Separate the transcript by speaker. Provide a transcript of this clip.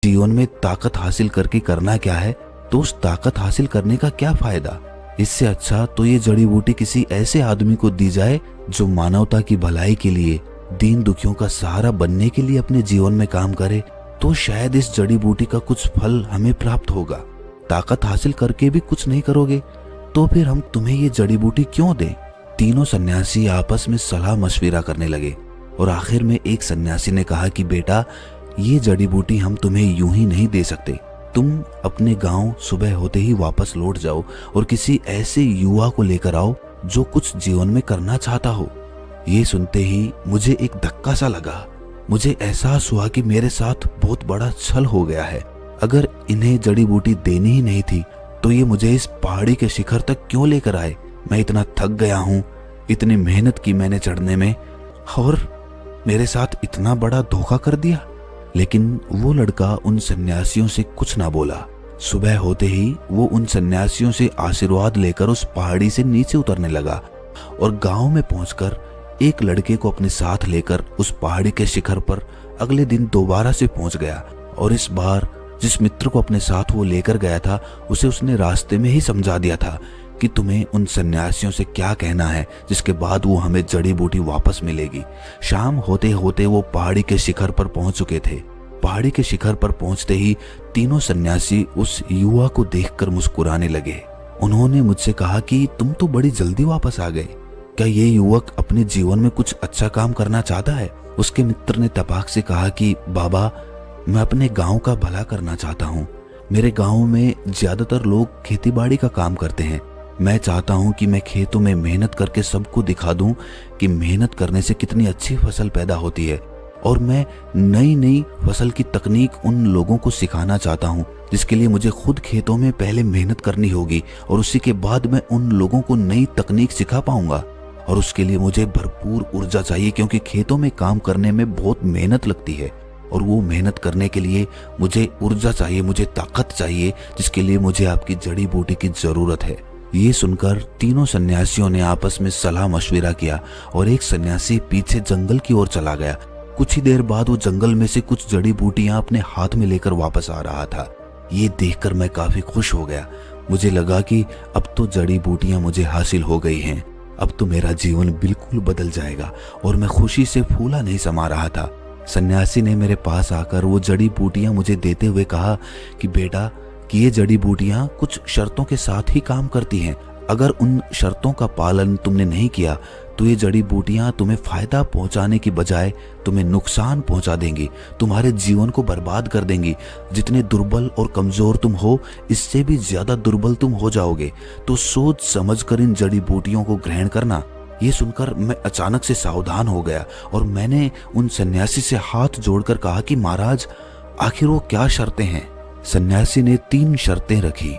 Speaker 1: जीवन में ताकत हासिल करके करना क्या है, तो उस ताकत हासिल करने का क्या फायदा। इससे अच्छा तो ये जड़ी बूटी किसी ऐसे आदमी को दी जाए जो मानवता की भलाई के लिए, दीन दुखियों का सहारा बनने के लिए अपने जीवन में काम करे, तो शायद इस जड़ी बूटी का कुछ फल हमें प्राप्त होगा। ताकत हासिल करके भी कुछ नहीं करोगे तो फिर हम तुम्हें ये जड़ी बूटी क्यों दें। तीनों सन्यासी आपस में सलाह मशविरा करने लगे और आखिर में एक सन्यासी ने कहा कि बेटा, ये जड़ी बूटी हम तुम्हें यूं ही नहीं दे सकते। तुम अपने गांव सुबह होते ही वापस लौट जाओ और किसी ऐसे युवा को लेकर आओ जो कुछ जीवन में करना चाहता हो। ये सुनते ही मुझे एक धक्का सा लगा। मुझे एहसास हुआ कि मेरे साथ बहुत बड़ा छल हो गया है। अगर इन्हें जड़ी बूटी देनी ही नहीं थी तो ये मुझे इस पहाड़ी के शिखर तक क्यों लेकर आए। मैं इतना थक गया हूँ, इतनी मेहनत की मैंने चढ़ने में, और मेरे साथ इतना बड़ा धोखा कर दिया। लेकिन वो लड़का उन सन्यासियों से कुछ ना बोला। सुबह होते ही वो उन सन्यासियों से आशीर्वाद लेकर उस पहाड़ी से नीचे उतरने लगा और गांव में पहुंचकर एक लड़के को अपने साथ लेकर उस पहाड़ी के शिखर पर अगले दिन दोबारा से पहुंच गया। और इस बार जिस मित्र को अपने साथ वो लेकर गया था, उसे उसने रास्ते में ही समझा दिया था कि तुम्हें उन सन्यासियों से क्या कहना है, जिसके बाद वो हमें जड़ी बूटी वापस मिलेगी। शाम होते होते वो पहाड़ी के शिखर पर पहुंच चुके थे। पहाड़ी के शिखर पर पहुंचते ही तीनों सन्यासी उस युवा को देखकर मुस्कुराने लगे। उन्होंने मुझसे कहा कि तुम तो बड़ी जल्दी वापस आ गए। क्या ये युवक अपने जीवन में कुछ अच्छा काम करना चाहता है? उसके मित्र ने तपाक से कहा कि बाबा, मैं अपने गांव का भला करना चाहता हूँ। मेरे गांव में ज्यादातर लोग खेतीबाड़ी का काम करते हैं। मैं चाहता हूँ कि मैं खेतों में मेहनत करके सबको दिखा दूं कि मेहनत करने से कितनी अच्छी फसल पैदा होती है। और मैं नई नई फसल की तकनीक उन लोगों को सिखाना चाहता हूँ, जिसके लिए मुझे खुद खेतों में पहले मेहनत करनी होगी और उसी के बाद मैं उन लोगों को नई तकनीक सिखा पाऊंगा। और उसके लिए मुझे भरपूर ऊर्जा चाहिए, क्योंकि खेतों में काम करने में बहुत मेहनत लगती है और वो मेहनत करने के लिए मुझे ऊर्जा चाहिए, मुझे ताकत चाहिए, जिसके लिए मुझे आपकी जड़ी बूटी की जरूरत है। ये सुनकर तीनों सन्यासियों ने आपस में सलाह मशविरा किया और एक सन्यासी पीछे जंगल की ओर चला गया। कुछ ही देर बाद वो जंगल में से कुछ जड़ी बूटियां अपने हाथ में लेकर वापस आ रहा था। ये देखकर मैं काफी खुश हो गया। मुझे लगा कि अब तो जड़ी बूटियां मुझे हासिल हो गई हैं। अब तो मेरा जीवन बिल्कुल बदल जाएगा। और मैं खुशी से फूला नहीं समा रहा था। सन्यासी ने मेरे पास आकर वो जड़ी बूटियां मुझे देते हुए कहा कि बेटा, कि ये जड़ी बूटियां कुछ शर्तों के साथ ही काम करती हैं। अगर उन शर्तों का पालन तुमने नहीं किया तो ये जड़ी बूटियां तुम्हें फायदा पहुंचाने की बजाय तुम्हें नुकसान पहुंचा देंगी, तुम्हारे जीवन को बर्बाद कर देंगी। जितने दुर्बल और कमजोर तुम हो, इससे भी ज्यादा दुर्बल तुम हो जाओगे। तो सोच समझकर इन जड़ी बूटियों को ग्रहण करना। ये सुनकर मैं अचानक से सावधान हो गया और मैंने उन सन्यासी से हाथ जोड़कर कहा कि महाराज, आखिर वो क्या शर्तें हैं? सन्यासी ने 3 शर्तें रखी।